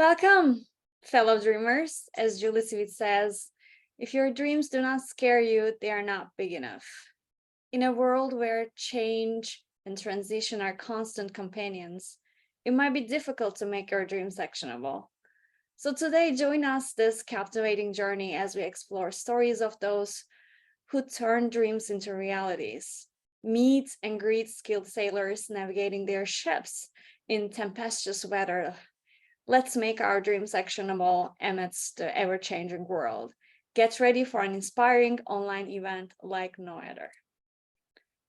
Welcome, fellow dreamers. As Julie Sweet says, if your dreams do not scare you, they are not big enough. In a world where change and transition are constant companions, it might be difficult to make your dreams actionable. So today, join us this captivating journey as we explore stories of those who turn dreams into realities. Meet and greet skilled sailors navigating their ships in tempestuous weather. Let's make our dreams actionable amidst the ever-changing world. Get ready for an inspiring online event like no other.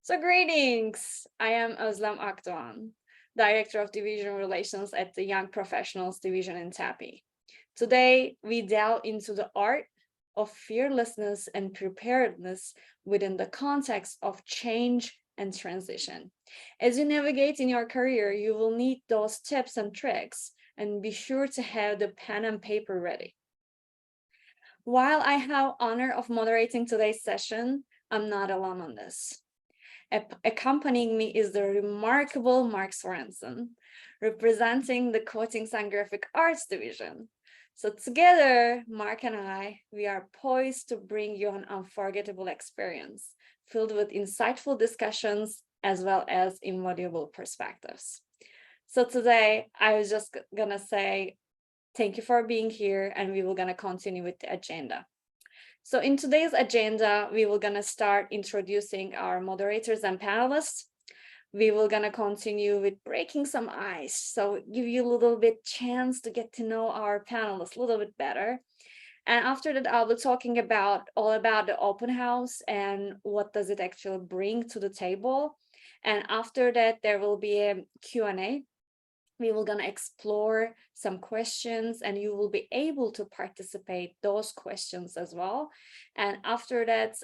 So greetings, I am Özlem Akdoğan, Director of Division Relations at the Young Professionals Division in TAPI. Today, we delve into the art of fearlessness and preparedness within the context of change and transition. As you navigate in your career, you will need those tips and tricks, and be sure to have the pen and paper ready. While I have honor of moderating today's session, I'm not alone on this. Accompanying me is the remarkable Mark Sorensen, representing the Coatings and Graphic Arts Division. So together, Mark and I, we are poised to bring you an unforgettable experience filled with insightful discussions as well as invaluable perspectives. So today, I was just gonna say thank you for being here, and we will gonna continue with the agenda. So in today's agenda, we will gonna start introducing our moderators and panelists. We will gonna continue with breaking some ice, so give you a little bit chance to get to know our panelists a little bit better. And after that, I'll be talking all about the open house and what does it actually bring to the table. And after that, there will be a Q&A. We will gonna explore some questions, and you will be able to participate those questions as well. And after that,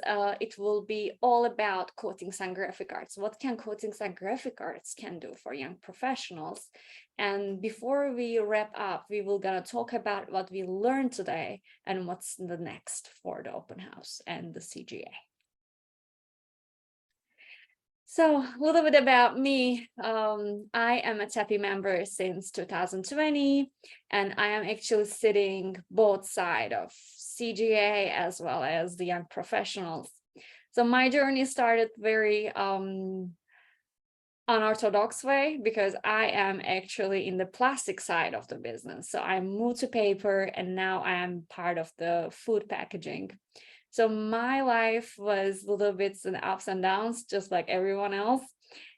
it will be all about coatings and graphic arts. What can coatings and graphic arts can do for young professionals? And before we wrap up, we will gonna talk about what we learned today and what's the next for the open house and the CGA. So a little bit about me. I am a TAPI member since 2020, and I am actually sitting both sides of CGA as well as the young professionals. So my journey started very unorthodox way, because I am actually in the plastic side of the business. So I moved to paper, and now I am part of the food packaging. So my life was a little bit in ups and downs, just like everyone else.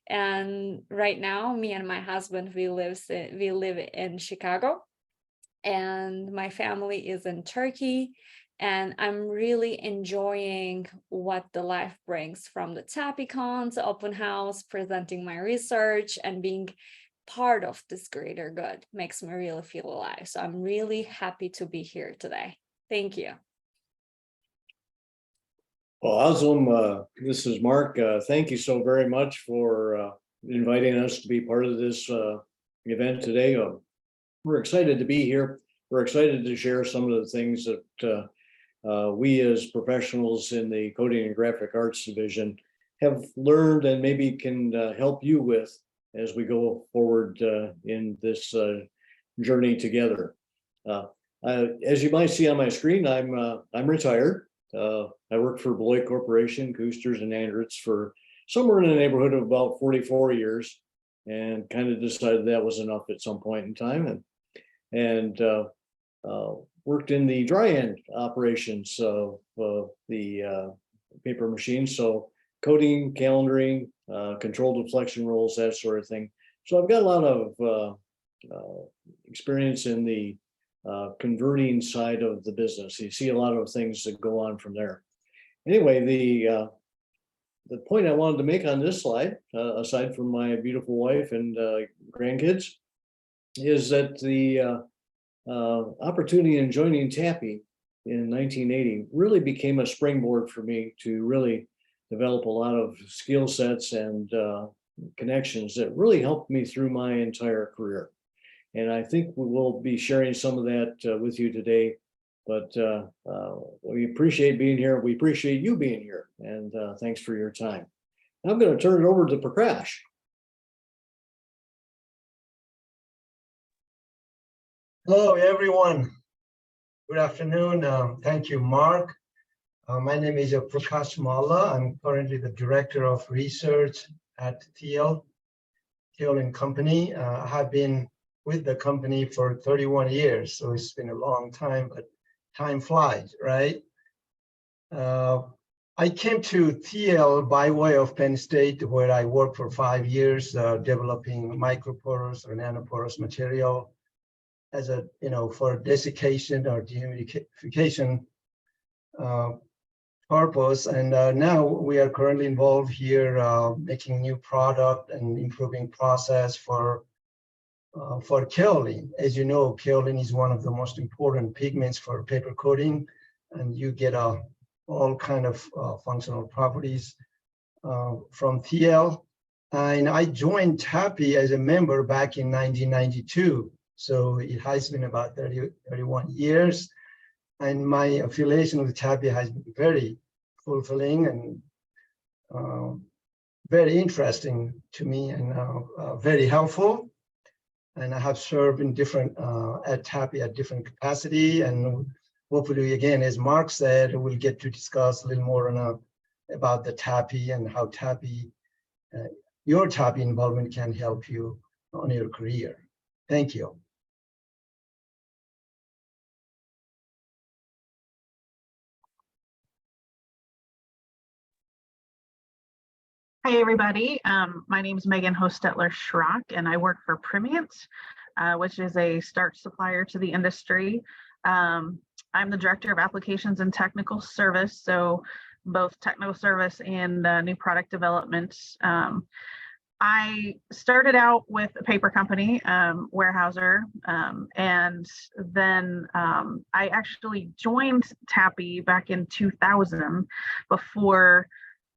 And right now, me and my husband, we live in Chicago, and my family is in Turkey. And I'm really enjoying what the life brings, from the TAPICon to open house, presenting my research, and being part of this greater good makes me really feel alive. So I'm really happy to be here today. Thank you. Well, Özlem, this is Mark. Thank you so very much for inviting us to be part of this event today. We're excited to be here. We're excited to share some of the things that we as professionals in the Coating and Graphic Arts Division have learned and maybe can help you with as we go forward in this journey together. As you might see on my screen, I'm retired. I worked for Beloit Corporation, Koosters and Andritz for somewhere in the neighborhood of about 44 years, and kind of decided that was enough at some point in time, and worked in the dry end operations of the paper machine. So coating, calendaring, controlled deflection rolls, that sort of thing. So I've got a lot of experience in the converting side of the business. You see a lot of things that go on from there. Anyway, the point I wanted to make on this slide, aside from my beautiful wife and grandkids, is that the opportunity in joining TAPI in 1980 really became a springboard for me to really develop a lot of skill sets and connections that really helped me through my entire career. And I think we will be sharing some of that with you today. But we appreciate being here. We appreciate you being here. And thanks for your time. I'm going to turn it over to Prakash. Hello, everyone. Good afternoon. Thank you, Mark. My name is Prakash Malla. I'm currently the Director of Research at TL and Company. I have been with the company for 31 years, so it's been a long time, but time flies, right? I came to TL by way of Penn State, where I worked for 5 years developing microporous or nanoporous material as a, for desiccation or dehumidification purpose. And now we are currently involved here making new product and improving process for kaolin. As you know, kaolin is one of the most important pigments for paper coating, and you get all kind of functional properties from TL. And I joined TAPI as a member back in 1992. So it has been about 31 years. And my affiliation with TAPI has been very fulfilling and very interesting to me and very helpful. And I have served in different, at TAPI at different capacity. And hopefully, again, as Mark said, we'll get to discuss a little more about the TAPI and how TAPI, your TAPI involvement can help you on your career. Thank you. Hi, everybody. My name is Megan Hostetler-Schrock, and I work for Primient, which is a starch supplier to the industry. I'm the Director of Applications and Technical Service, so both technical service and new product development. I started out with a paper company, Weyerhaeuser, and then I actually joined TAPI back in 2000 before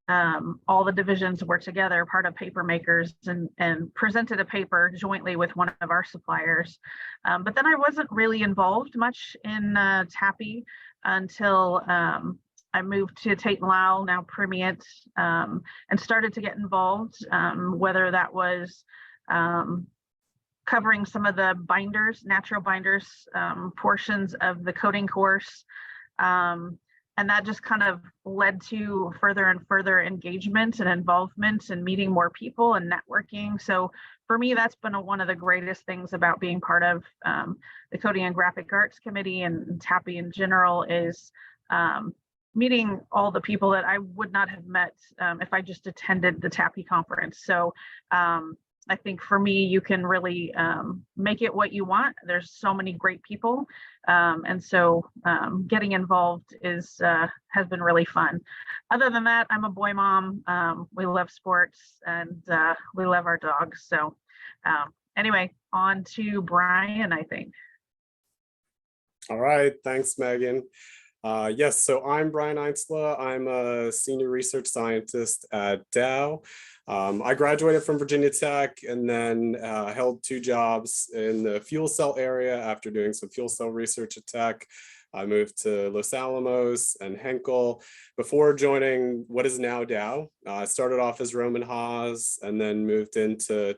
all the divisions were together, part of paper makers, and presented a paper jointly with one of our suppliers. But then I wasn't really involved much in TAPI until I moved to Tate & Lyle, now Primient, and started to get involved, whether that was covering some of the binders, natural binders, portions of the coating course. And that just kind of led to further and further engagement and involvement and meeting more people and networking. So for me, that's been one of the greatest things about being part of the Coding and Graphic Arts Committee and TAPI in general is meeting all the people that I would not have met if I just attended the TAPI conference. So I think for me, you can really make it what you want. There's so many great people. And so getting involved has been really fun. Other than that, I'm a boy mom. We love sports and we love our dogs. So anyway, on to Brian, I think. All right, thanks, Megan. Yes, so I'm Brian Einsla. I'm a senior research scientist at Dow. I graduated from Virginia Tech and then held 2 jobs in the fuel cell area after doing some fuel cell research at Tech. I moved to Los Alamos and Henkel before joining what is now Dow. I started off as Roman Haas and then moved into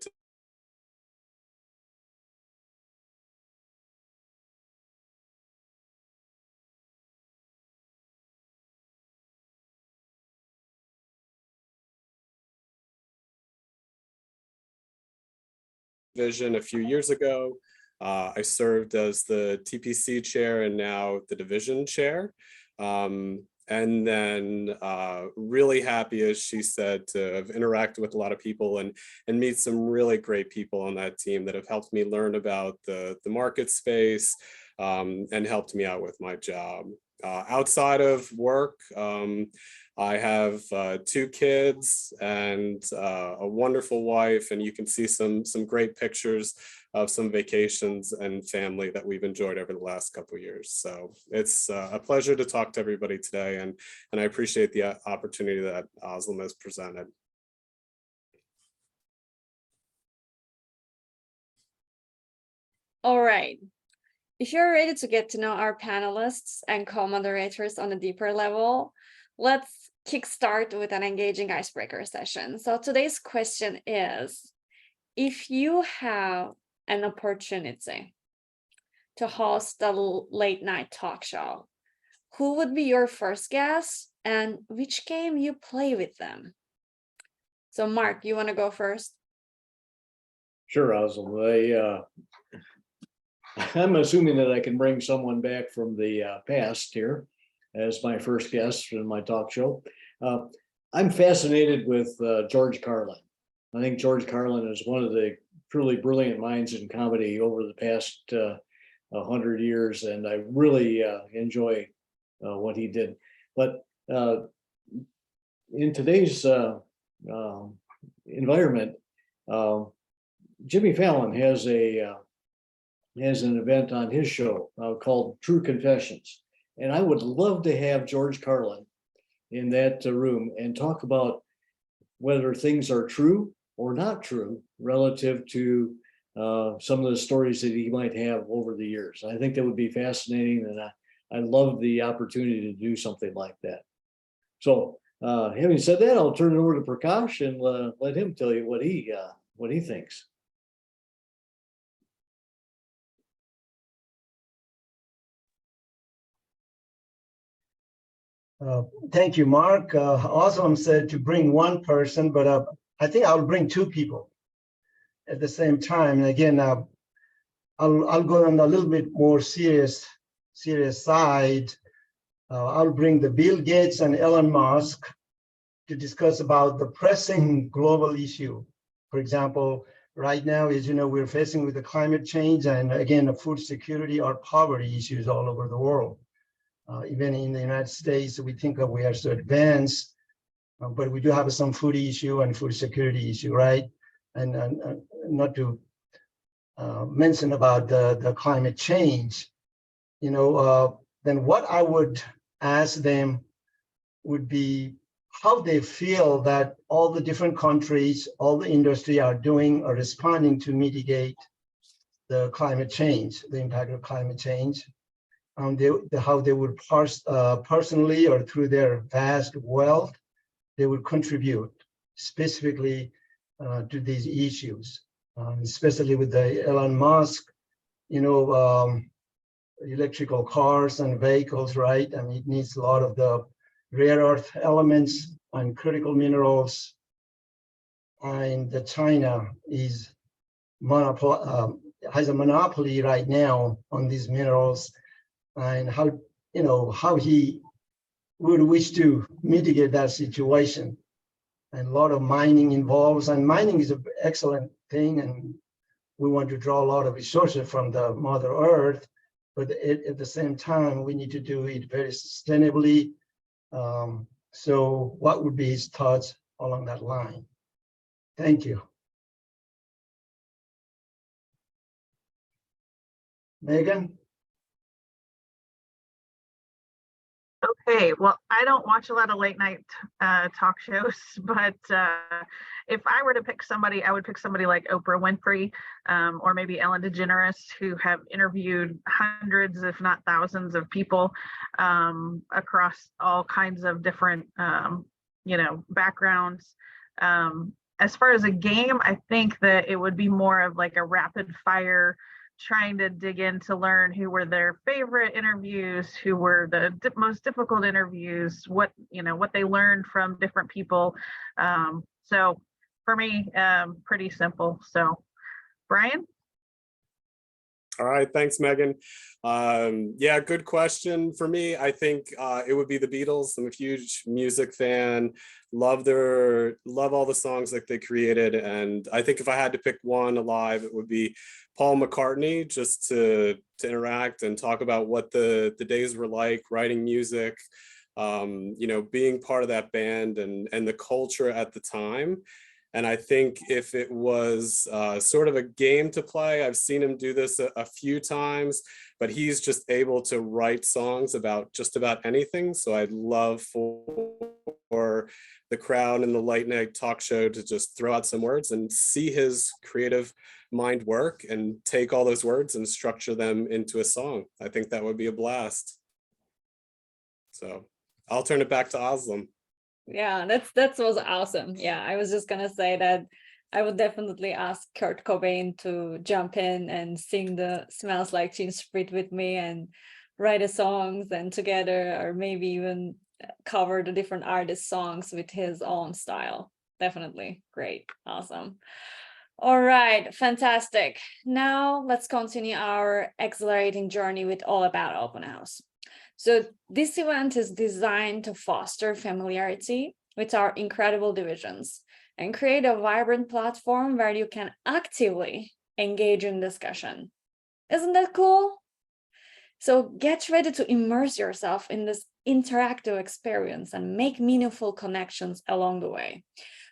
Vision a few years ago. I served as the TPC chair and now the division chair. And then really happy, as she said, to have interacted with a lot of people and meet some really great people on that team that have helped me learn about the market space and helped me out with my job. Outside of work, I have 2 kids and a wonderful wife, and you can see some great pictures of some vacations and family that we've enjoyed over the last couple of years. So it's a pleasure to talk to everybody today, and I appreciate the opportunity that OSLM has presented. All right. If you're ready to get to know our panelists and co-moderators on a deeper level, let's kickstart with an engaging icebreaker session. So today's question is, if you have an opportunity to host a late night talk show, who would be your first guest and which game you play with them? So Mark, you want to go first? Sure, Oswald. I'm assuming that I can bring someone back from the past here as my first guest in my talk show. I'm fascinated with George Carlin. I think George Carlin is one of the truly brilliant minds in comedy over the past 100 years, and I really enjoy what he did. But in today's environment, Jimmy Fallon has an event on his show called True Confessions, and I would love to have George Carlin in that room and talk about whether things are true or not true relative to some of the stories that he might have over the years. I think that would be fascinating, and I love the opportunity to do something like that. So having said that, I'll turn it over to Prakash and let him tell you what he thinks. Thank you, Mark. Awesome said to bring one person, but I think I'll bring two people at the same time. And again, I'll go on a little bit more serious side. I'll bring the Bill Gates and Elon Musk to discuss about the pressing global issue. For example, right now, as you know, we're facing with the climate change and again, the food security or poverty issues all over the world. Even in the United States, we think that we are so advanced, but we do have some food issue and food security issue, right? And not to mention about the climate change, then what I would ask them would be how they feel that all the different countries, all the industry are doing or responding to mitigate the climate change, the impact of climate change. How they would personally or through their vast wealth, they would contribute specifically to these issues, especially with the Elon Musk, electrical cars and vehicles, right? I mean, it needs a lot of the rare earth elements and critical minerals. And China is has a monopoly right now on these minerals, and how he would wish to mitigate that situation. And a lot of mining involves, and mining is an excellent thing, and we want to draw a lot of resources from the Mother Earth, but at the same time, we need to do it very sustainably. So what would be his thoughts along that line? Thank you. Megan? Okay, well, I don't watch a lot of late night talk shows, but if I were to pick somebody, I would pick somebody like Oprah Winfrey or maybe Ellen DeGeneres, who have interviewed hundreds, if not thousands of people across all kinds of different, backgrounds. As far as a game, I think that it would be more of like a rapid fire, trying to dig in to learn who were their favorite interviews, who were the most difficult interviews, what they learned from different people. So for me, pretty simple. So Brian? All right, thanks, Megan. Yeah, good question. For me, I think it would be the Beatles. I'm a huge music fan. Love all the songs that they created, and I think if I had to pick one alive, it would be Paul McCartney, just to interact and talk about what the days were like writing music, being part of that band and the culture at the time. And I think if it was sort of a game to play, I've seen him do this a few times, but he's just able to write songs about just about anything. So I'd love for the crowd in the late night talk show to just throw out some words and see his creative mind work and take all those words and structure them into a song. I think that would be a blast. So I'll turn it back to Aslam. Yeah, that was awesome. Yeah, I was just gonna say that I would definitely ask Kurt Cobain to jump in and sing the Smells Like Teen Spirit with me and write the songs and together, or maybe even cover the different artist songs with his own style. Definitely great. Awesome. All right, fantastic. Now let's continue our exhilarating journey with All About Open House. So this event is designed to foster familiarity with our incredible divisions and create a vibrant platform where you can actively engage in discussion. Isn't that cool? So get ready to immerse yourself in this interactive experience and make meaningful connections along the way.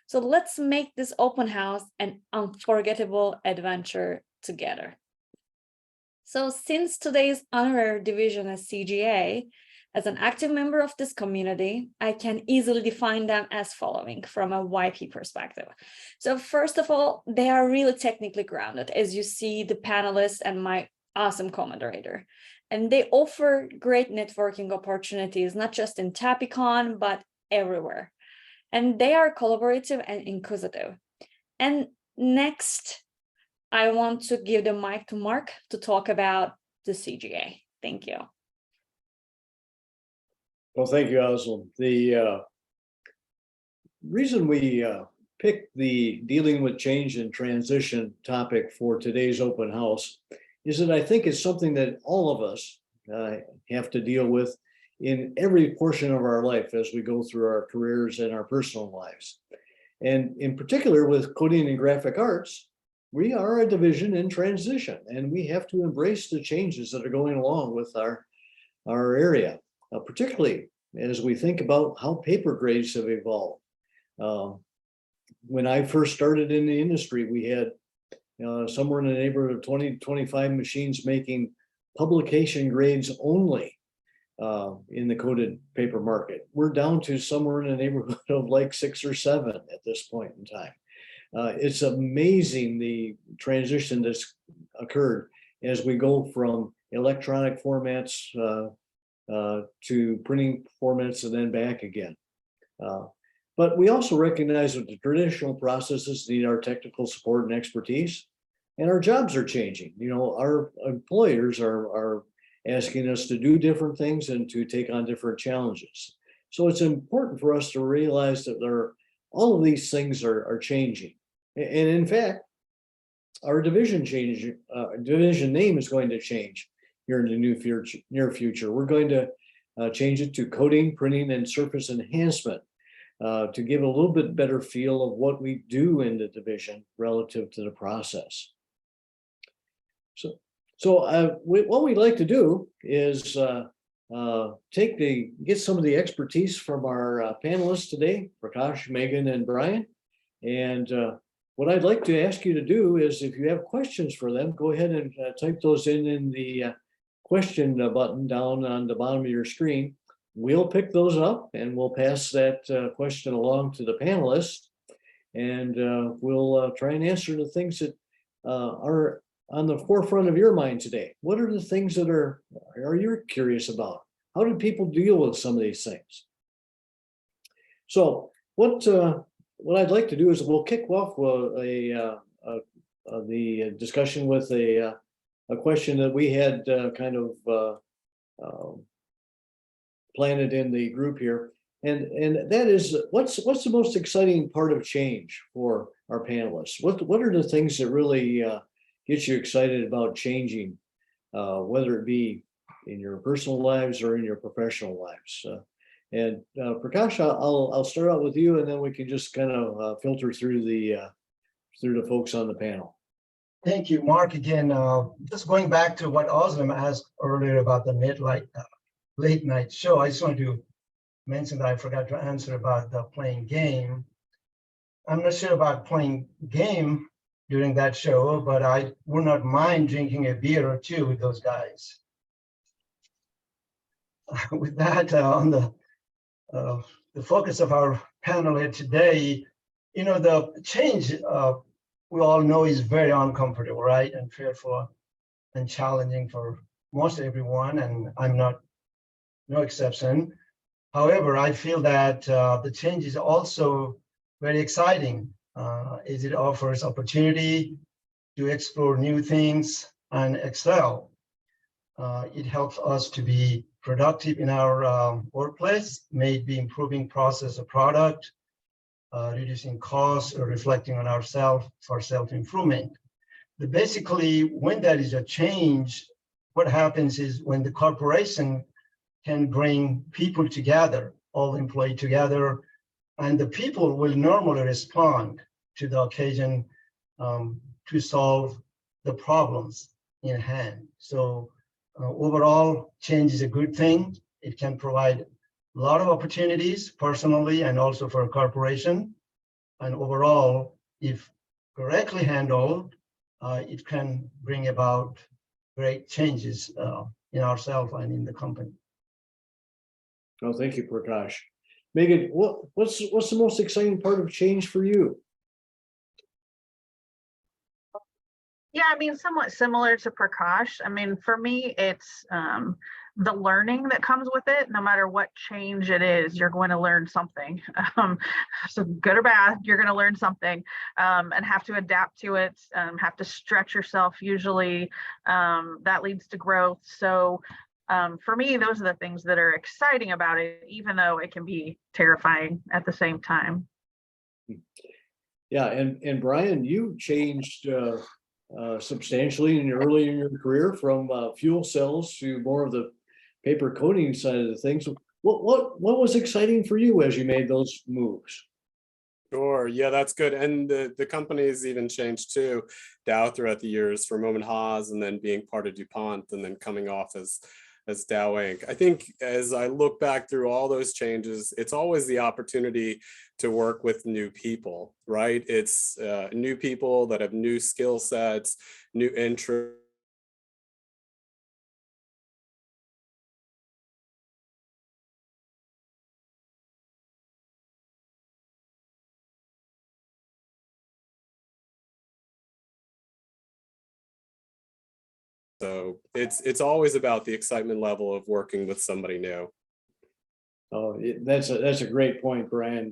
So let's make this open house an unforgettable adventure together. So since today's honorary division is CGA, as an active member of this community, I can easily define them as following from a YP perspective. So first of all, they are really technically grounded, as you see the panelists and my awesome co-moderator. And they offer great networking opportunities, not just in TAPICon, but everywhere. And they are collaborative and inquisitive. And next, I want to give the mic to Mark to talk about the CGA. Thank you. Well, thank you, Özlem. The reason we picked the dealing with change and transition topic for today's open house is that I think it's something that all of us have to deal with in every portion of our life as we go through our careers and our personal lives. And in particular with coding and graphic arts, we are a division in transition, and we have to embrace the changes that are going along with our area, particularly as we think about how paper grades have evolved. When I first started in the industry, we had somewhere in the neighborhood of 20 to 25 machines making publication grades only in the coated paper market. We're down to somewhere in the neighborhood of like 6 or 7 at this point in time. It's amazing the transition that's occurred as we go from electronic formats to printing formats and then back again. But we also recognize that the traditional processes need our technical support and expertise, and our jobs are changing. You know, our employers are asking us to do different things and to take on different challenges. So it's important for us to realize that all of these things are changing. And in fact, our division name is going to change here in the near future. We're going to change it to coding, printing, and surface enhancement to give a little bit better feel of what we do in the division relative to the process. So what we'd like to do is get some of the expertise from our panelists today, Prakash, Megan, and Brian. And what I'd like to ask you to do is, if you have questions for them, go ahead and type those in the question button down on the bottom of your screen. We'll pick those up and we'll pass that question along to the panelists, and we'll try and answer the things that are on the forefront of your mind today. What are the things that are you curious about? How do people deal with some of these things? So what I'd like to do is we'll kick off the discussion with a question that we had kind of planted in the group here, and that is, what's the most exciting part of change for our panelists? What are the things that really get you excited about changing, whether it be in your personal lives or in your professional lives? And Prakash, I'll start out with you, and then we can just kind of filter through the folks on the panel. Thank you, Mark. Again, just going back to what Özlem asked earlier about the late night show, I just wanted to mention that I forgot to answer about the playing game. I'm not sure about playing game during that show, but I would not mind drinking a beer or two with those guys. With that, on the focus of our panel here today, you know, the change we all know is very uncomfortable, right? And fearful and challenging for most everyone, and I'm no exception. However, I feel that the change is also very exciting. as it offers opportunity to explore new things and excel. It helps us to be productive in our workplace, maybe improving process or product, reducing costs, or reflecting on ourselves for self-improvement. But basically, when there is a change, what happens is when the corporation can bring people together, all employees together, and the people will normally respond to the occasion to solve the problems in hand. So overall, change is a good thing. It can provide a lot of opportunities personally and also for a corporation. And overall, if correctly handled, it can bring about great changes in ourselves and in the company. Oh, thank you, Prakash. Megan, what's the most exciting part of change for you? Yeah, I mean, somewhat similar to Prakash. I mean, for me, it's the learning that comes with it. No matter what change it is, you're going to learn something. So good or bad, you're going to learn something and have to adapt to it, have to stretch yourself usually. That leads to growth. So for me, those are the things that are exciting about it, even though it can be terrifying at the same time. Yeah, and Brian, you changed substantially early in your career from fuel cells to more of the paper coating side of the things. What was exciting for you as you made those moves? Sure. Yeah, that's good. And the company's even changed too, Dow throughout the years, from Roman Haas and then being part of DuPont and then coming off as Dow Inc. I think as I look back through all those changes, it's always the opportunity to work with new people, right? It's new people that have new skill sets, new interests. So it's always about the excitement level of working with somebody new. Oh, that's a great point, Brian.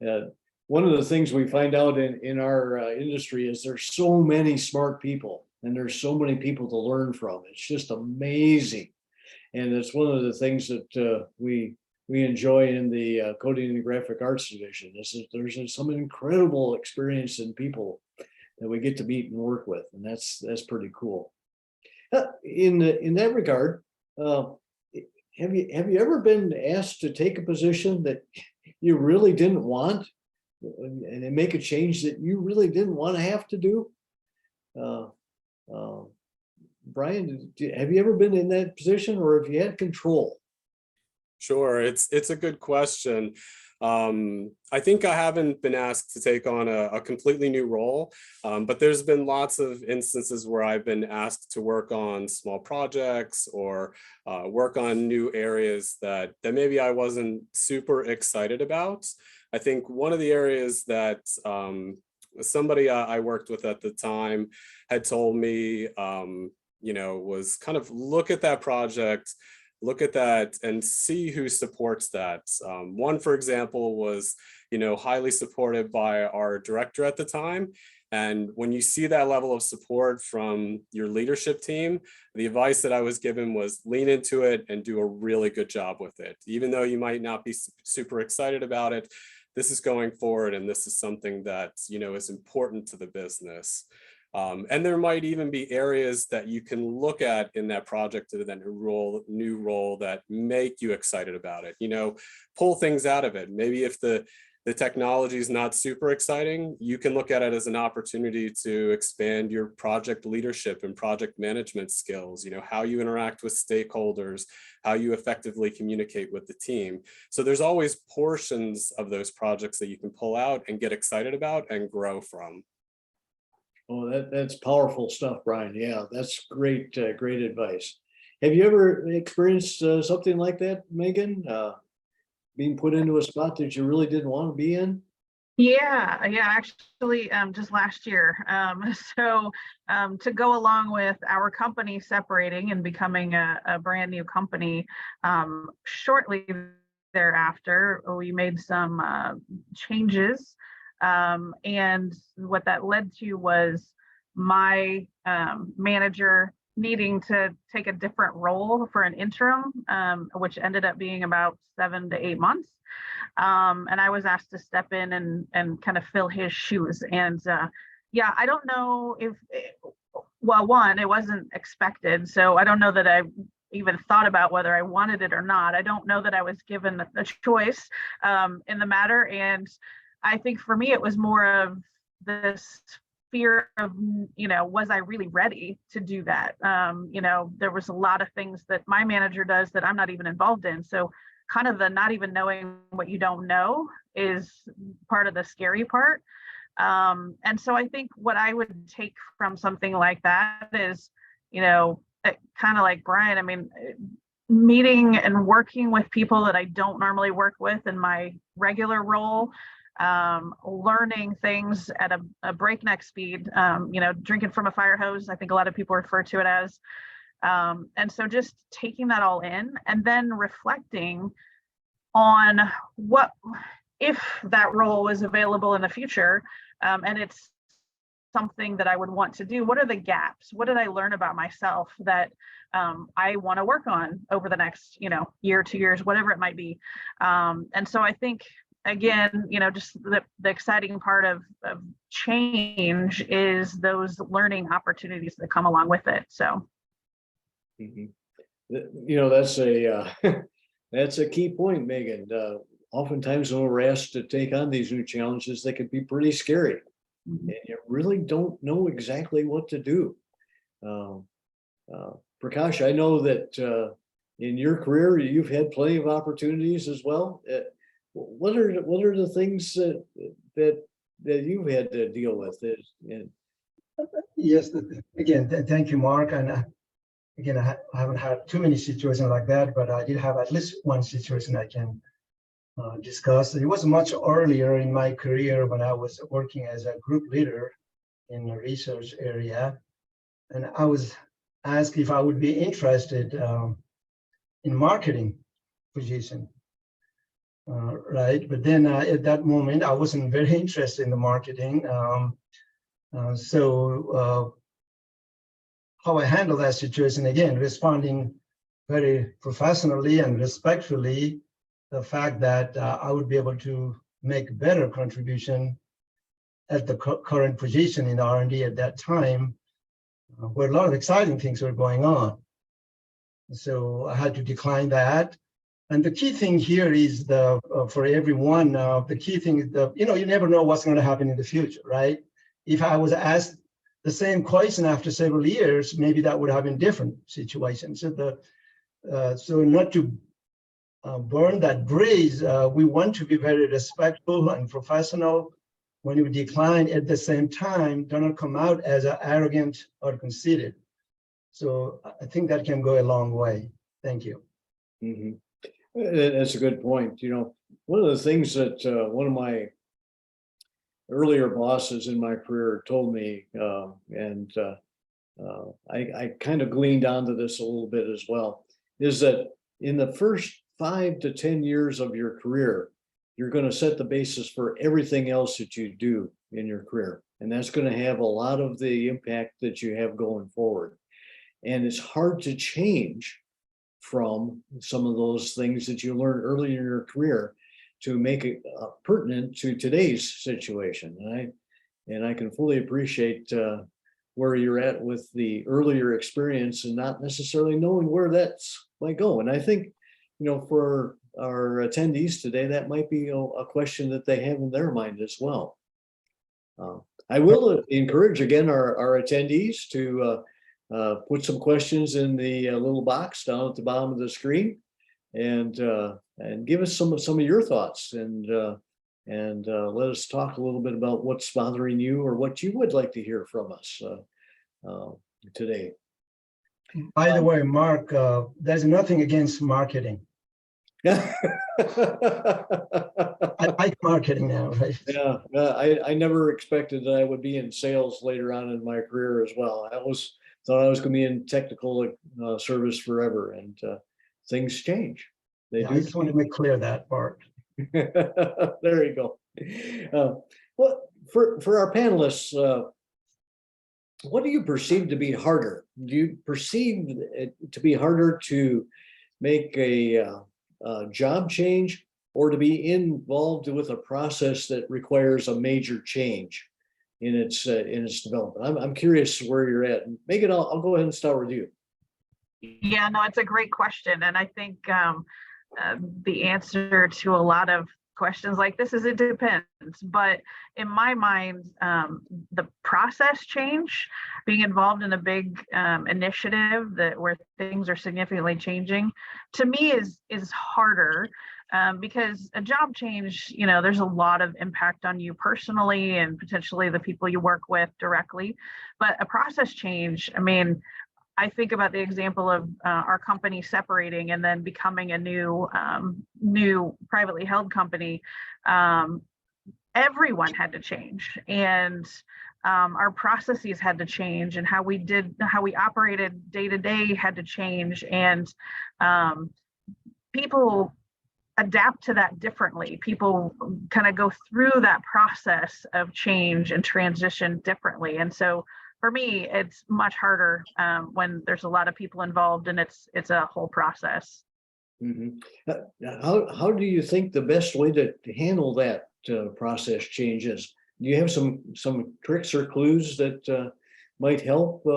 That one of the things we find out in our industry is there's so many smart people and there's so many people to learn from. It's just amazing, and it's one of the things that we enjoy in the Coding and Graphic Arts division. Is that there's some incredible experience in people that we get to meet and work with, and that's pretty cool. In that regard, have you ever been asked to take a position that you really didn't want and make a change that you really didn't want to have to do? Brian, have you ever been in that position, or have you had control? Sure, it's a good question. I think I haven't been asked to take on a completely new role, but there's been lots of instances where I've been asked to work on small projects or work on new areas that maybe I wasn't super excited about. I think one of the areas that somebody I worked with at the time had told me, was kind of look at that project, look at that and see who supports that. One, for example, was, highly supported by our director at the time. And when you see that level of support from your leadership team, the advice that I was given was lean into it and do a really good job with it. Even though you might not be super excited about it, this is going forward and this is something that, is important to the business. And there might even be areas that you can look at in that project or that new role that make you excited about it, pull things out of it. Maybe if the technology is not super exciting, you can look at it as an opportunity to expand your project leadership and project management skills, how you interact with stakeholders, how you effectively communicate with the team. So there's always portions of those projects that you can pull out and get excited about and grow from. Oh, that's powerful stuff, Brian. Yeah, that's great, great advice. Have you ever experienced something like that, Megan? Being put into a spot that you really didn't want to be in? Yeah, actually, just last year. So to go along with our company separating and becoming a brand new company, shortly thereafter, we made some changes And what that led to was my manager needing to take a different role for an interim, which ended up being about 7 to 8 months. And I was asked to step in and kind of fill his shoes. And yeah, I don't know if, well, one, it wasn't expected. So I don't know that I even thought about whether I wanted it or not. I don't know that I was given a choice in the matter. And I think for me, it was more of this fear of, was I really ready to do that? There was a lot of things that my manager does that I'm not even involved in. So kind of the not even knowing what you don't know is part of the scary part. And so I think what I would take from something like that is, kind of like Brian, I mean, meeting and working with people that I don't normally work with in my regular role, learning things at a breakneck speed, drinking from a fire hose, I think a lot of people refer to it as. And so just taking that all in and then reflecting on what, if that role is available in the future, and it's something that I would want to do, what are the gaps? What did I learn about myself that I want to work on over the next, year, 2 years, whatever it might be. And so I think, again, just the exciting part of change is those learning opportunities that come along with it. So. That's a that's a key point, Megan. Oftentimes when we're asked to take on these new challenges, they can be pretty scary. And you really don't know exactly what to do. Prakash, I know that in your career, you've had plenty of opportunities as well. What are the things that you've had to deal with? Yes, again, thank you, Mark. And again, I haven't had too many situations like that, but I did have at least one situation I can discuss. It was much earlier in my career when I was working as a group leader in the research area. And I was asked if I would be interested in marketing position, right? But then at that moment, I wasn't very interested in the marketing. So how I handle that situation, again, responding very professionally and respectfully, the fact that I would be able to make better contribution at the current position in R&D at that time, where a lot of exciting things were going on. So I had to decline that. And the key thing here is for everyone, the key thing is you never know what's going to happen in the future, right? If I was asked the same question after several years, maybe that would have been different situation. So so not to burn that bridge, we want to be very respectful and professional. When you decline at the same time, do not come out as arrogant or conceited. So I think that can go a long way. Thank you. Mm-hmm. That's a good point. One of the things that one of my earlier bosses in my career told me, and I kind of gleaned onto this a little bit as well, is that in the first 5 to 10 years of your career, you're going to set the basis for everything else that you do in your career. And that's going to have a lot of the impact that you have going forward. And it's hard to change from some of those things that you learned early in your career to make it pertinent to today's situation. And I can fully appreciate where you're at with the earlier experience and not necessarily knowing where that's might go. And I think, for our attendees today, that might be a question that they have in their mind as well. I will encourage again our attendees to put some questions in the little box down at the bottom of the screen, and give us some of your thoughts, and let us talk a little bit about what's bothering you or what you would like to hear from us today. By the way, Mark, there's nothing against marketing. I like marketing now, right? Yeah, I never expected that I would be in sales later on in my career as well. Thought I was going to be in technical service forever, and things change. They do. I just want to make clear that part. There you go. What for our panelists, what do you perceive to be harder? Do you perceive it to be harder to make a job change, or to be involved with a process that requires a major change in its development? I'm curious where you're at. Megan, I'll go ahead and start with you. Yeah, no, it's a great question. And I think the answer to a lot of questions like this is it depends. But in my mind, the process change, being involved in a big initiative where things are significantly changing, to me is harder. Because a job change, there's a lot of impact on you personally and potentially the people you work with directly. But a process change, I mean, I think about the example of our company separating and then becoming a new privately held company. Everyone had to change, and our processes had to change, and how we operated day to day had to change, and people adapt to that differently. People kind of go through that process of change and transition differently. And so for me, it's much harder when there's a lot of people involved and it's a whole process. Mhm. How do you think the best way to handle that process change is? Do you have some tricks or clues that might help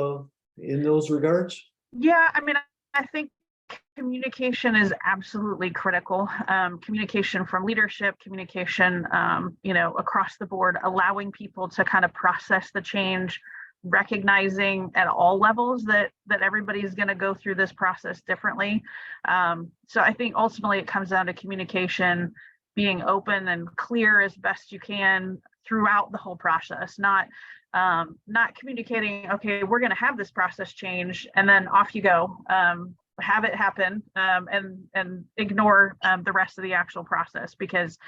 in those regards? Yeah, I mean, I think communication is absolutely critical. Communication from leadership, communication, across the board, allowing people to kind of process the change, recognizing at all levels that everybody's going to go through this process differently. So I think ultimately it comes down to communication, being open and clear as best you can throughout the whole process, not communicating, okay, we're going to have this process change and then off you go. Have it happen and ignore the rest of the actual process, because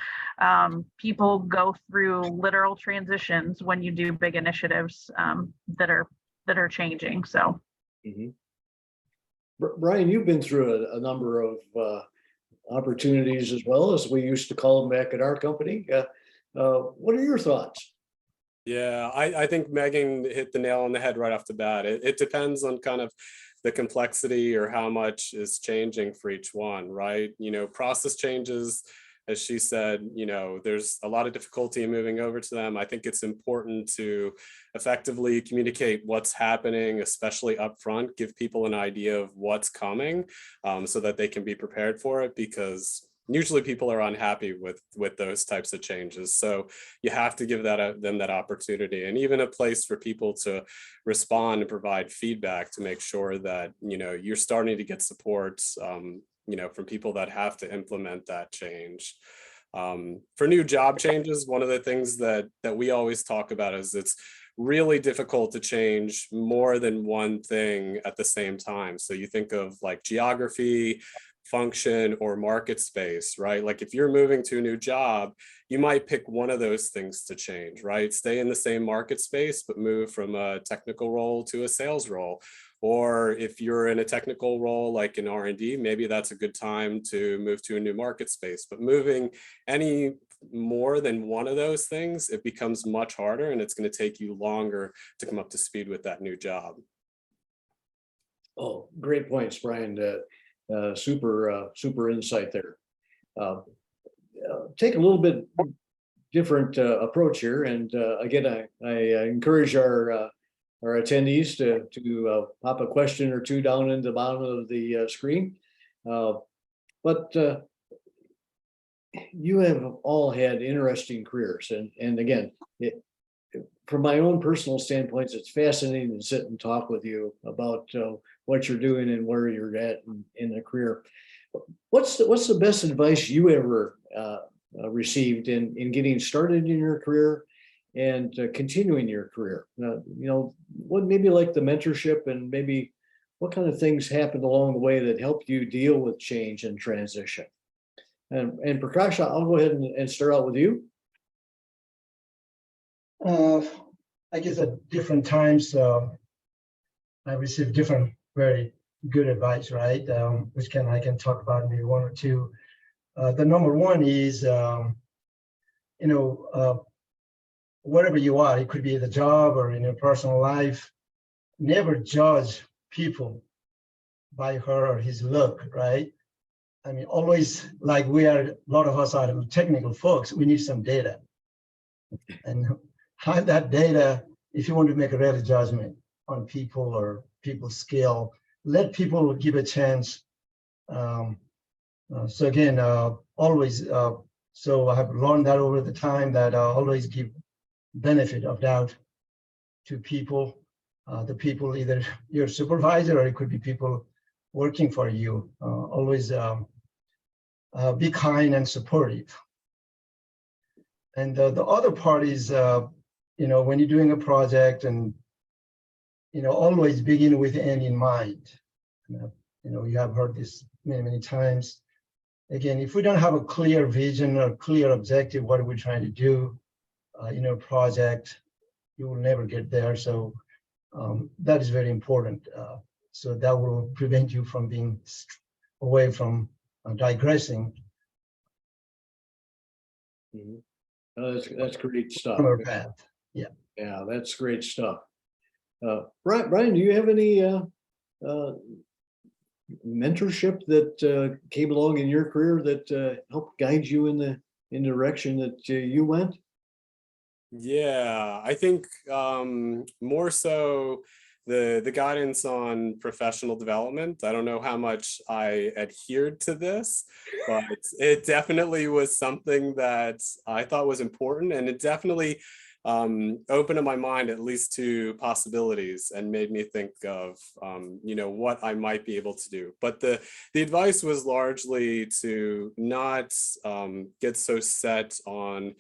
people go through literal transitions when you do big initiatives that are changing. So, Mhm. Brian, you've been through a number of opportunities as well, as we used to call them back at our company. What are your thoughts? Yeah, I think Megan hit the nail on the head right off the bat. It depends on kind of the complexity or how much is changing for each one, right? Process changes, as she said, there's a lot of difficulty in moving over to them. I think it's important to effectively communicate what's happening, especially upfront, give people an idea of what's coming so that they can be prepared for it, because usually people are unhappy with those types of changes. So you have to give them that opportunity, and even a place for people to respond and provide feedback to make sure that, you're starting to get support, from people that have to implement that change. For new job changes, one of the things that we always talk about is it's really difficult to change more than one thing at the same time. So you think of like geography, function, or market space, right? Like if you're moving to a new job, you might pick one of those things to change, right? Stay in the same market space, but move from a technical role to a sales role. Or if you're in a technical role like in R&D, maybe that's a good time to move to a new market space. But moving any more than one of those things, it becomes much harder, and it's going to take you longer to come up to speed with that new job. Oh, great points, Brian. Super insight there. Take a little bit different approach here, and again, I encourage our attendees to pop a question or two down in the bottom of the screen. But you have all had interesting careers, and again, from my own personal standpoints, it's fascinating to sit and talk with you about what you're doing and where you're at in the career. What's the best advice you ever received in getting started in your career and continuing your career? What maybe like the mentorship, and maybe what kind of things happened along the way that helped you deal with change and transition? And Prakash, I'll go ahead and start out with you. I guess at different times, I received different very good advice, right? Which I can talk about maybe one or two. The number one is, wherever you are, it could be the job or in your personal life, never judge people by her or his look, right? I mean, always, like a lot of us are technical folks, we need some data. And have that data if you want to make a real judgment on people or people's skill. Let people give a chance. So again, always, so I have learned that over the time that always give benefit of doubt to people, the people, either your supervisor or it could be people working for you. Always be kind and supportive. And the other part is, when you're doing a project and, always begin with the end in mind. You have heard this many, many times. Again, if we don't have a clear vision or clear objective, what are we trying to do in a project, you will never get there. So that is very important. So that will prevent you from being away from digressing. Mhm. That's great stuff. From our path. Yeah, that's great stuff. Brian, do you have any mentorship that came along in your career that helped guide you in the direction that you went? Yeah, I think more so the guidance on professional development. I don't know how much I adhered to this, but it definitely was something that I thought was important, and it definitely opened up my mind at least to possibilities and made me think of what I might be able to do. But the advice was largely to not get so set on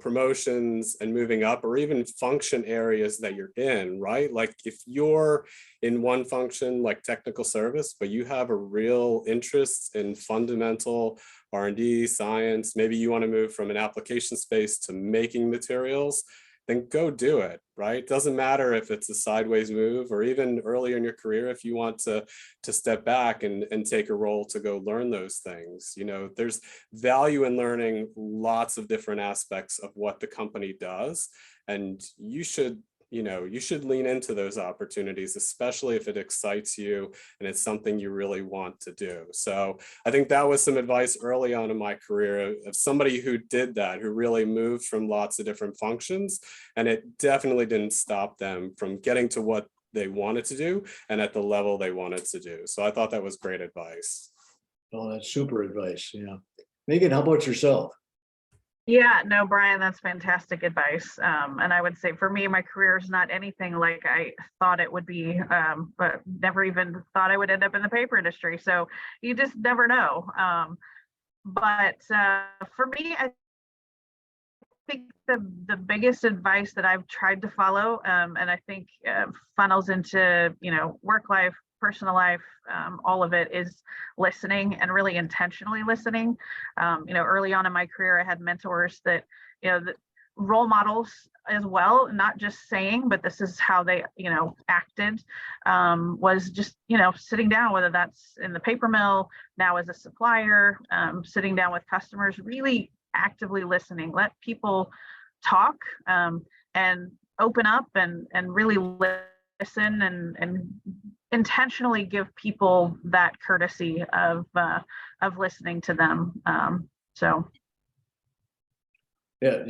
promotions and moving up, or even function areas that you're in, right? Like if you're in one function like technical service, but you have a real interest in fundamental R&D, science, maybe you want to move from an application space to making materials, then go do it, right? Doesn't matter if it's a sideways move, or even earlier in your career, if you want to step back and take a role to go learn those things. There's value in learning lots of different aspects of what the company does. And you should lean into those opportunities, especially if it excites you and it's something you really want to do. So I think that was some advice early on in my career of somebody who did that, who really moved from lots of different functions. And it definitely didn't stop them from getting to what they wanted to do and at the level they wanted to do. So I thought that was great advice. Oh, that's super advice. Yeah. Megan, how about yourself? Yeah, no, Brian, that's fantastic advice. And I would say for me, my career is not anything like I thought it would be, but never even thought I would end up in the paper industry. So you just never know. But for me, I think the biggest advice that I've tried to follow, and I think funnels into, work life, personal life, all of it is listening, and really intentionally listening. Early on in my career, I had mentors that, the role models as well, not just saying, but this is how they, acted, was just, sitting down, whether that's in the paper mill, now as a supplier, sitting down with customers, really actively listening, let people talk, and open up and really listen and intentionally give people that courtesy of listening to them. So. Yeah,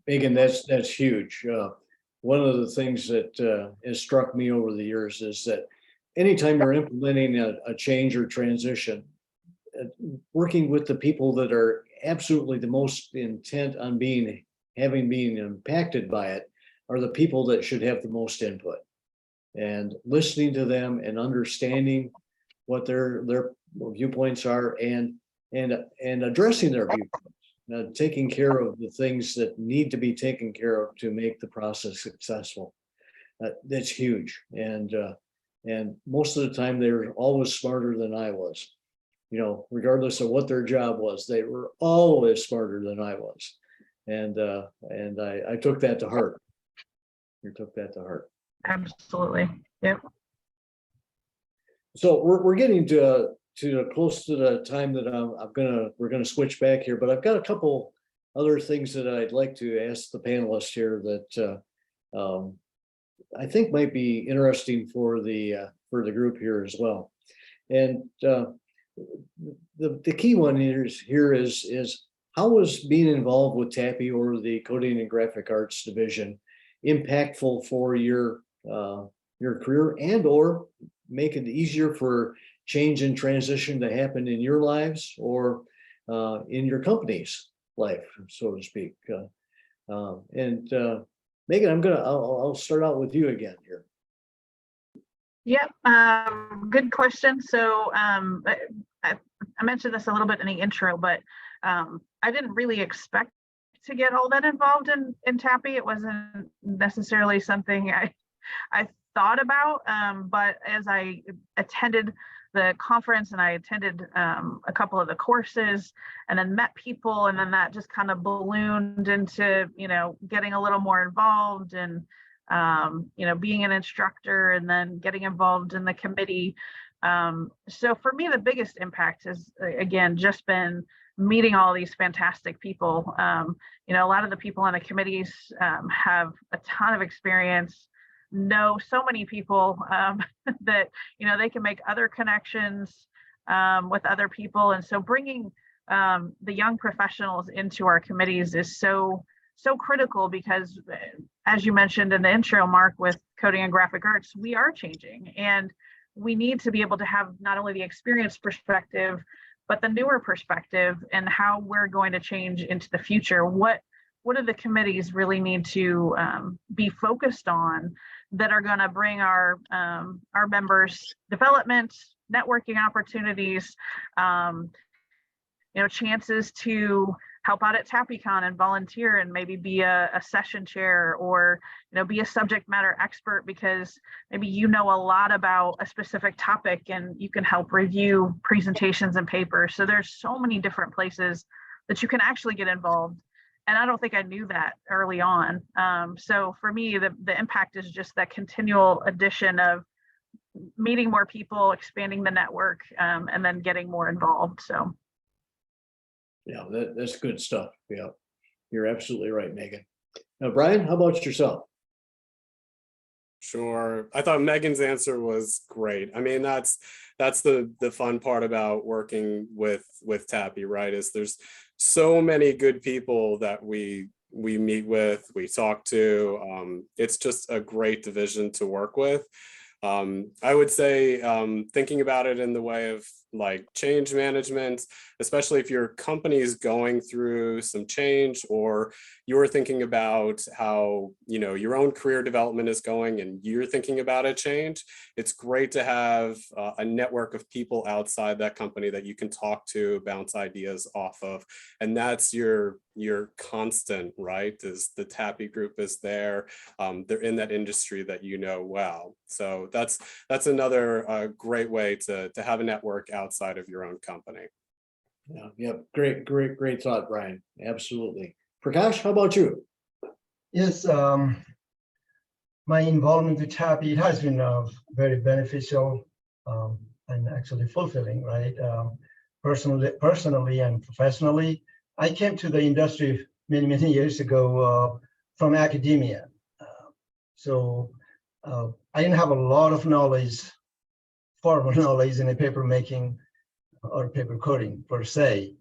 Megan, that's huge. One of the things that has struck me over the years is that anytime you're implementing a change or transition, working with the people that are absolutely the most intent on being impacted by it are the people that should have the most input. And listening to them and understanding what their viewpoints are and addressing their viewpoints, taking care of the things that need to be taken care of to make the process successful. That's huge. And most of the time they're always smarter than I was. Regardless of what their job was, they were always smarter than I was. And I took that to heart. Absolutely. Yep. So we're getting to close to the time that we're gonna switch back here, but I've got a couple other things that I'd like to ask the panelists here that I think might be interesting for the group here as well. And the key one is how was being involved with TAPI or the Coding and Graphic Arts division impactful for your career and or make it easier for change and transition to happen in your lives or in your company's life, so to speak. Megan, I'll start out with you again here. Yep, good question. So I mentioned this a little bit in the intro, but I didn't really expect to get all that involved in TAPI. It wasn't necessarily something I thought about, but as I attended the conference and I attended a couple of the courses and then met people, and then that just kind of ballooned into, getting a little more involved and, being an instructor and then getting involved in the committee. So for me, the biggest impact has, again, just been meeting all these fantastic people. A lot of the people on the committees have a ton of experience, know so many people that they can make other connections with other people, and so bringing the young professionals into our committees is so critical, because as you mentioned in the intro, Mark, with Coding and Graphic Arts, we are changing, and we need to be able to have not only the experience perspective but the newer perspective and how we're going to change into the future. What do the committees really need to be focused on that are going to bring our members development, networking opportunities, chances to help out at TAPICon and volunteer and maybe be a session chair, or be a subject matter expert because maybe a lot about a specific topic and you can help review presentations and papers. So there's so many different places that you can actually get involved. And I don't think I knew that early on. So for me, the impact is just that continual addition of meeting more people, expanding the network, and then getting more involved. So. Yeah, that's good stuff. Yeah, you're absolutely right, Megan. Now, Brian, how about yourself? Sure. I thought Megan's answer was great. I mean, that's the fun part about working with TAPI, right? Is there's so many good people that we meet with, we talk to. It's just a great division to work with. I would say thinking about it in the way of like change management, especially if your company is going through some change, or you're thinking about how your own career development is going and you're thinking about a change, it's great to have a network of people outside that company that you can talk to, bounce ideas off of. And that's your constant, right? Is the TAPI group is there. They're in that industry that well. So that's another great way to have a network outside of your own company. Yeah, great thought, Brian. Absolutely. Prakash, how about you? Yes, my involvement with TAPI has been very beneficial and actually fulfilling, right? Personally and professionally. I came to the industry many years ago from academia. So I didn't have a lot of knowledge, formal knowledge in the paper making or paper coding per se.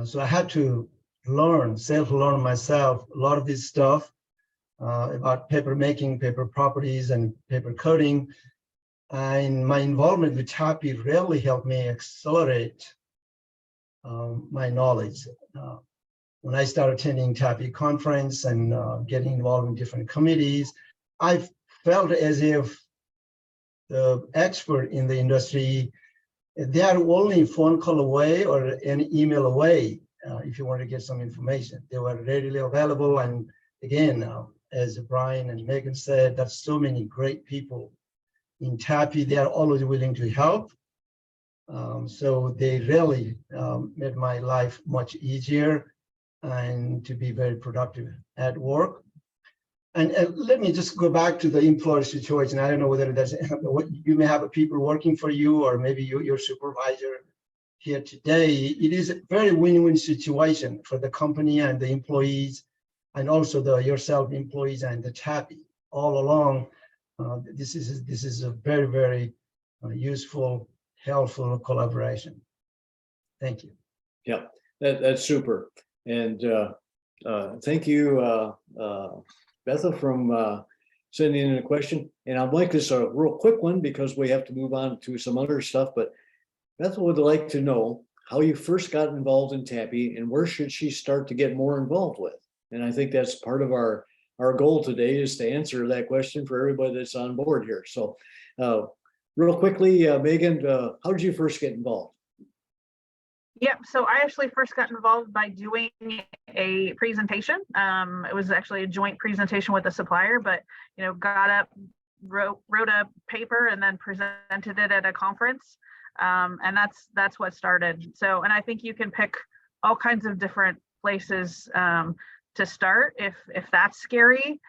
So I had to self-learn myself a lot of this stuff about paper making, paper properties, and paper coding. And my involvement with TAPI really helped me accelerate my knowledge. When I started attending TAPI conference and getting involved in different committees, I felt as if the expert in the industry, they are only a phone call away or an email away if you want to get some information. They were readily available. And again, as Brian and Megan said, that's so many great people in TAPI. They are always willing to help. So they really made my life much easier and to be very productive at work. And let me just go back to the employer situation. I don't know whether that's what you may have people working for you, or maybe your supervisor here today, it is a very win-win situation for the company and the employees, and also the yourself employees and the TAPI all along. This is a very, very useful, helpful collaboration. Thank you. Yeah, that's super. And thank you, Betha, from sending in a question. And I'll make this a real quick one because we have to move on to some other stuff. But Betha would like to know how you first got involved in TAPI and where should she start to get more involved with? And I think that's part of our goal today, is to answer that question for everybody that's on board here. So real quickly, Megan, how did you first get involved? Yep. So I actually first got involved by doing a presentation. It was actually a joint presentation with the supplier, but got up, wrote a paper, and then presented it at a conference. And that's what started. So, and I think you can pick all kinds of different places to start if that's scary.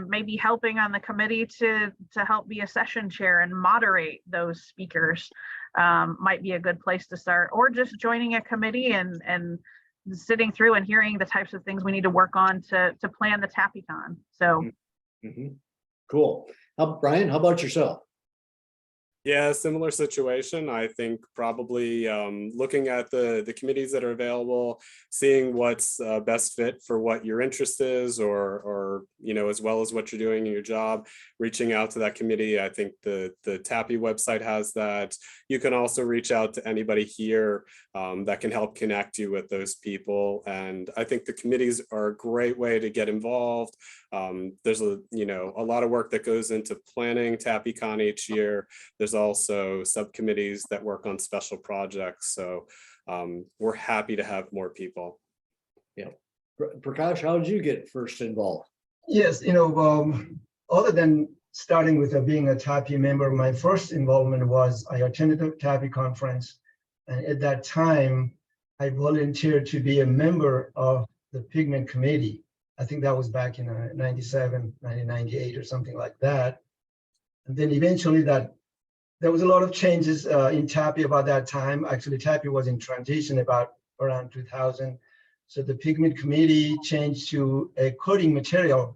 Maybe helping on the committee to help be a session chair and moderate those speakers might be a good place to start, or just joining a committee and sitting through and hearing the types of things we need to work on to plan the TAPICon. So Cool. Brian, how about yourself? Yeah, similar situation. I think probably looking at the committees that are available, seeing what's best fit for what your interest is, or as well as what you're doing in your job, reaching out to that committee. I think the TAPI website has that. You can also reach out to anybody here that can help connect you with those people. And I think the committees are a great way to get involved. There's a lot of work that goes into planning TAPICon each year. There's also subcommittees that work on special projects. So we're happy to have more people. Yeah. Prakash, how did you get first involved? Yes, other than starting with being a TAPI member, my first involvement was I attended a TAPI conference. And at that time, I volunteered to be a member of the Pigment Committee. I think that was back in 97, 1998 or something like that. And then eventually there was a lot of changes in TAPI about that time. Actually, TAPI was in transition about around 2000. So the Pigment Committee changed to a coating material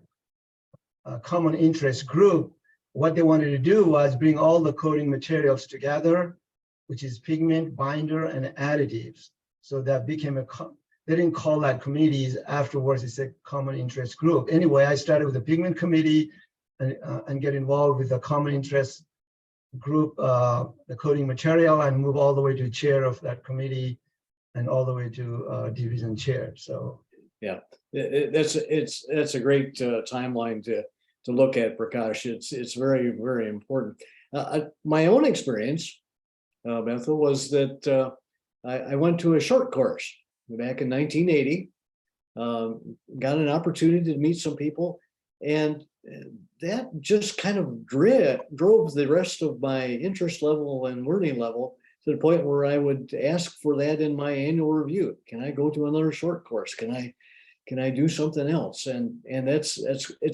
common interest group. What they wanted to do was bring all the coating materials together, which is pigment, binder, and additives. So that became they didn't call that committees. Afterwards, it's a common interest group. Anyway, I started with the Pigment Committee and get involved with the common interest group, the coating material, and move all the way to chair of that committee and all the way to division chair. So yeah, it's a great timeline to look at, Prakash. It's very, very important. My own experience, Bethel, was that I went to a short course back in 1980, got an opportunity to meet some people, and that just kind of drove the rest of my interest level and learning level to the point where I would ask for that in my annual review. Can I go to another short course? Can I do something else? And it's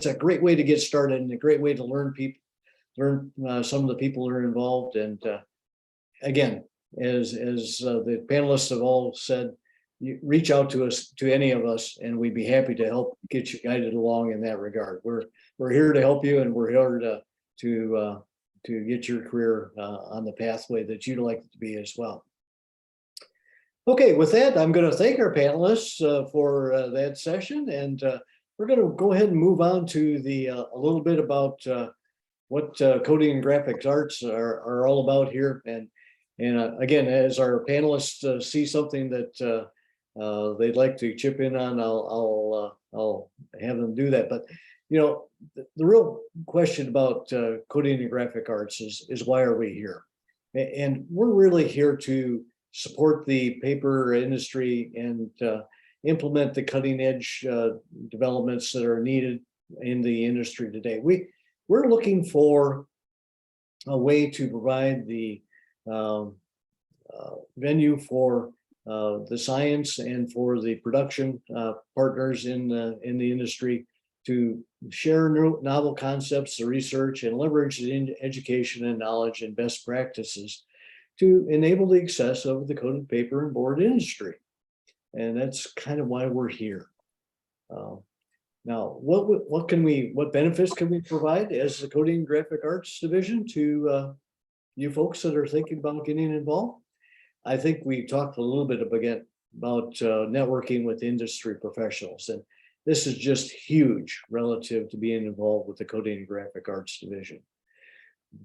a great way to get started and a great way to learn some of the people that are involved. And again, as the panelists have all said, you reach out to us, to any of us, and we'd be happy to help get you guided along in that regard. We're here to help you, and we're here to get your career on the pathway that you'd like it to be as well. Okay, with that, I'm going to thank our panelists for that session, and we're going to go ahead and move on to a little bit about what coding and graphics arts are all about here. And again, as our panelists see something that they'd like to chip in on, I'll have them do that. But the real question about coding and graphic arts is why are we here? And we're really here to support the paper industry and implement the cutting edge developments that are needed in the industry today. We're looking for a way to provide the venue for the science and for the production partners in the industry to share novel concepts, the research, and leverage the education and knowledge and best practices to enable the success of the coated paper and board industry. And that's kind of why we're here. Now, what benefits can we provide as the Coding and Graphic Arts Division to you folks that are thinking about getting involved? I think we talked a little bit about networking with industry professionals, and this is just huge relative to being involved with the Coding and Graphic Arts Division.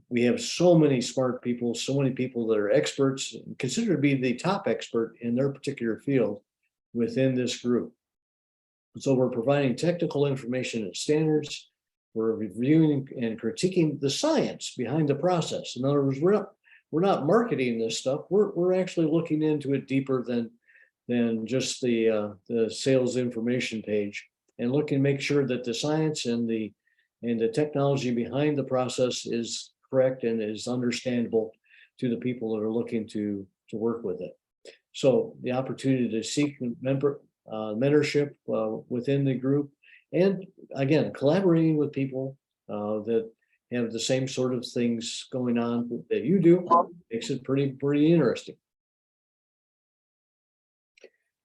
We have so many smart people, so many people that are experts, considered to be the top expert in their particular field within this group. So we're providing technical information and standards. We're reviewing and critiquing the science behind the process. In other words, we're not marketing this stuff. We're actually looking into it deeper than just the sales information page, and looking to make sure that the science and the technology behind the process is correct and is understandable to the people that are looking to work with it. So the opportunity to seek mentorship within the group, and again, collaborating with people that have the same sort of things going on that you do, makes it pretty interesting.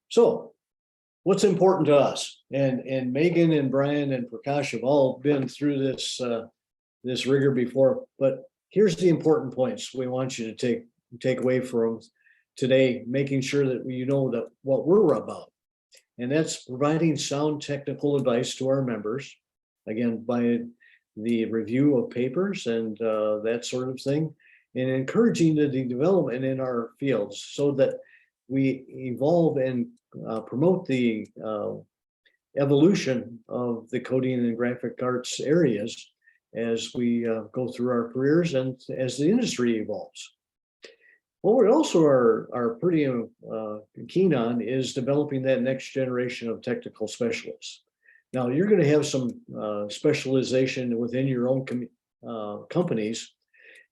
So what's important to us, and Megan and Brian and Prakash have all been through this rigor before, but here's the important points we want you to take away from today, making sure that you know that what we're about. And that's providing sound technical advice to our members, again, by the review of papers and that sort of thing, and encouraging the development in our fields so that we evolve and promote the evolution of the coding and graphic arts areas as we go through our careers and as the industry evolves. What we also are pretty keen on is developing that next generation of technical specialists. Now, you're going to have some specialization within your own companies,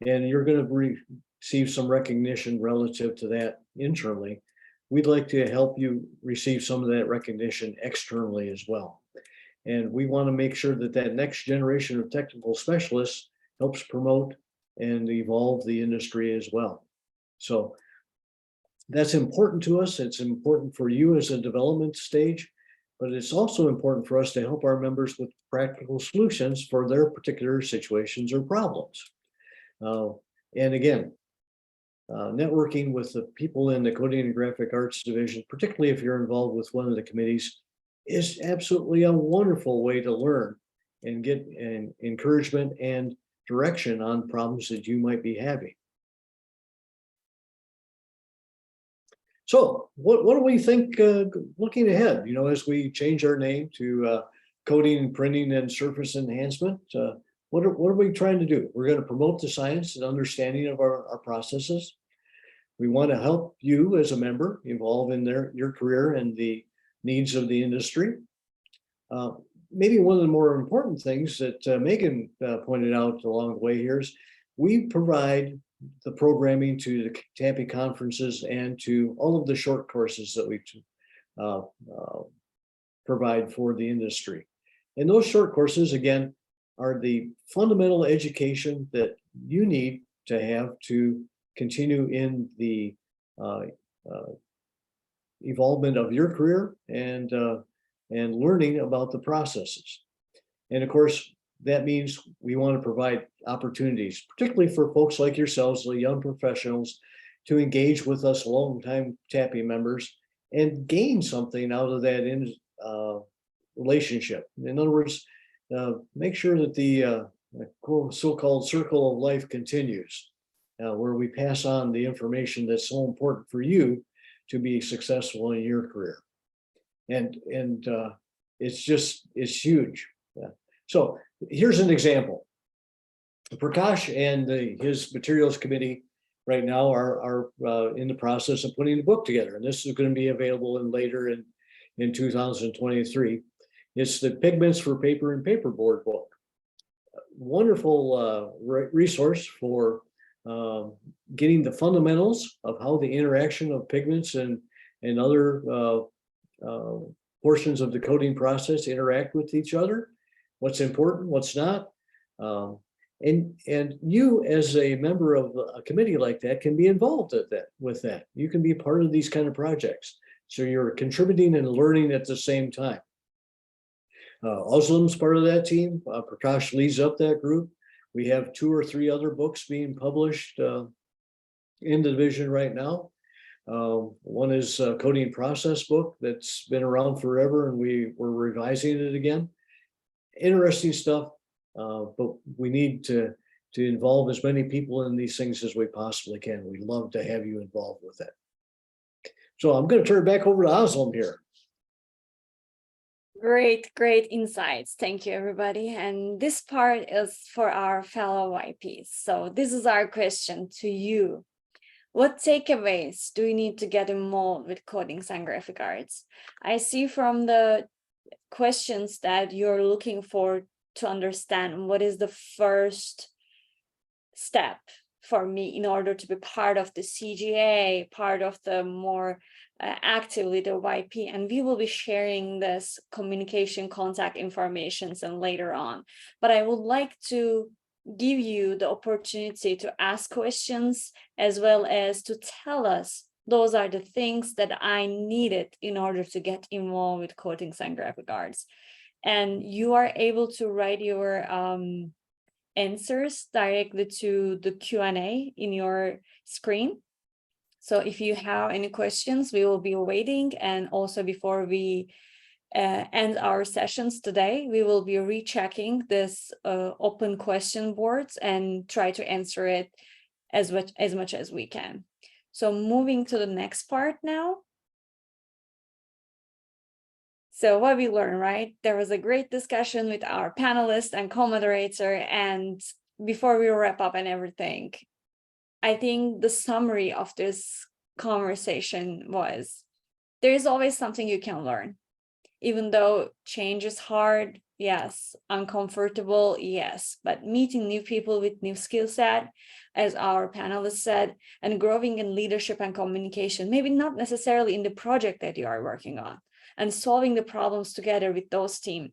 and you're going to receive some recognition relative to that internally. We'd like to help you receive some of that recognition externally as well. And we want to make sure that that next generation of technical specialists helps promote and evolve the industry as well. So that's important to us. It's important for you as a development stage, but it's also important for us to help our members with practical solutions for their particular situations or problems. And again, networking with the people in the Coding and Graphic Arts Division, particularly if you're involved with one of the committees, is absolutely a wonderful way to learn and get an encouragement and direction on problems that you might be having. So what do we think looking ahead, as we change our name to Coding and Printing and Surface Enhancement? What are we trying to do? We're going to promote the science and understanding of our processes. We want to help you as a member evolve in your career and the needs of the industry. Maybe one of the more important things that Megan pointed out along the way here is we provide the programming to the TAPI conferences and to all of the short courses that we provide for the industry. And those short courses, again, are the fundamental education that you need to have to continue in the evolvement of your career and learning about the processes. And of course, that means we want to provide opportunities, particularly for folks like yourselves, the young professionals, to engage with us long-time TAPI members and gain something out of that relationship. In other words, make sure that the so-called circle of life continues, where we pass on the information that's so important for you to be successful in your career. And it's huge. Yeah. So here's an example. Prakash and his materials committee right now are in the process of putting the book together, and this is going to be available later in 2023. It's the Pigments for Paper and Paperboard book. Wonderful resource for getting the fundamentals of how the interaction of pigments and other portions of the coating process interact with each other, what's important, what's not. And you, as a member of a committee like that, can be involved with that. You can be part of these kind of projects. So you're contributing and learning at the same time. Oslam's part of that team. Prakash leads up that group. We have 2 or 3 other books being published in the division right now. One is a coding process book that's been around forever, and we're revising it again. Interesting stuff, but we need to involve as many people in these things as we possibly can. We'd love to have you involved with that. So I'm going to turn it back over to Oslam here. Great insights. Thank you, everybody. And this part is for our fellow YPs. So this is our question to you. What takeaways do we need to get involved with coding and graphic arts? I see from the questions that you're looking for to understand what is the first step for me in order to be part of the CGA, part of the more actively the YP, and we will be sharing this communication contact informations and later on. But I would like to give you the opportunity to ask questions as well as to tell us those are the things that I needed in order to get involved with coding and graphic arts. And you are able to write your answers directly to the Q&A in your screen. So if you have any questions, we will be waiting. And also before we end our sessions today, we will be rechecking this open question boards and try to answer it as much as we can. So moving to the next part now. So what we learned, right? There was a great discussion with our panelists and co-moderator. And before we wrap up and everything, I think the summary of this conversation was, there is always something you can learn. Even though change is hard, yes, uncomfortable, yes, but meeting new people with new skill set, as our panelists said, and growing in leadership and communication, maybe not necessarily in the project that you are working on, and solving the problems together with those team.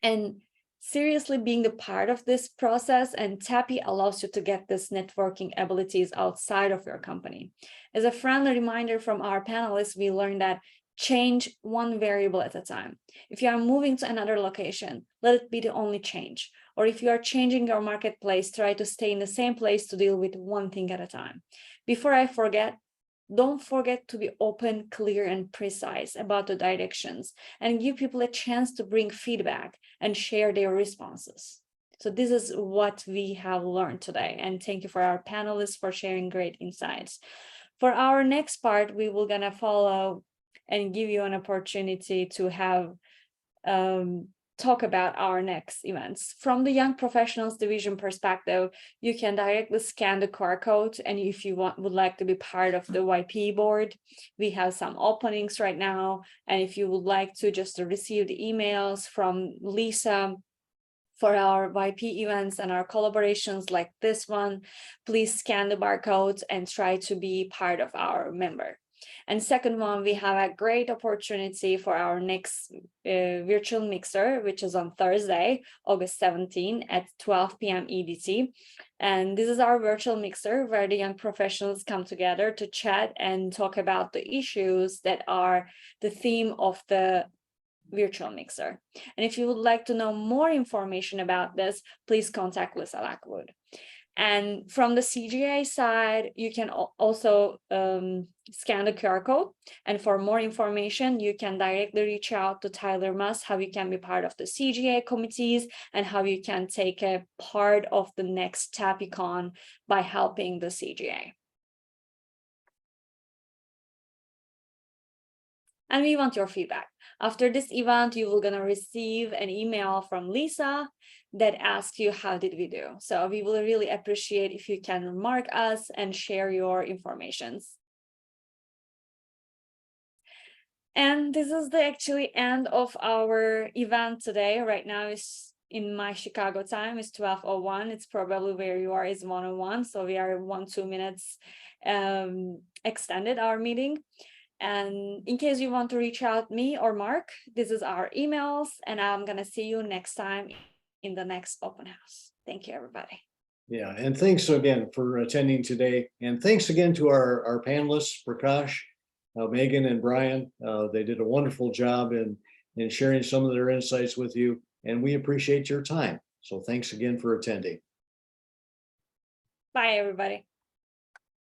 And seriously being the part of this process, and TAPI allows you to get this networking abilities outside of your company. As a friendly reminder from our panelists, we learned that change one variable at a time. If you are moving to another location, let it be the only change. Or if you are changing your marketplace, try to stay in the same place to deal with one thing at a time. Before I forget, don't forget to be open, clear, and precise about the directions, and give people a chance to bring feedback and share their responses. So this is what we have learned today. And thank you for our panelists for sharing great insights. For our next part, we will gonna follow and give you an opportunity to have talk about our next events. From the Young Professionals Division perspective, you can directly scan the QR code, and if you would like to be part of the YP board, we have some openings right now. And if you would like to just receive the emails from Lisa for our YP events and our collaborations like this one, please scan the barcodes and try to be part of our member. And second one, we have a great opportunity for our next virtual mixer, which is on Thursday, August 17 at 12 p.m. EDT. And this is our virtual mixer where the young professionals come together to chat and talk about the issues that are the theme of the virtual mixer. And if you would like to know more information about this, please contact Lisa Lockwood. And from the CGA side, you can also scan the QR code. And for more information, you can directly reach out to Tyler Musk, how you can be part of the CGA committees and how you can take a part of the next TAPICon by helping the CGA. And we want your feedback. After this event, you will gonna receive an email from Lisa that asks you, how did we do? So we will really appreciate if you can remark us and share your informations. And this is the actually end of our event today. Right now is in my Chicago time, it's 12:01. It's probably where you are is 1:01. So we are 1-2 minutes extended our meeting. And in case you want to reach out me or Mark, this is our emails, and I'm gonna see you next time in the next open house. Thank you, everybody. Yeah, and thanks again for attending today. And thanks again to our panelists, Prakash, Megan and Brian. They did a wonderful job in sharing some of their insights with you, and we appreciate your time. So thanks again for attending. Bye, everybody.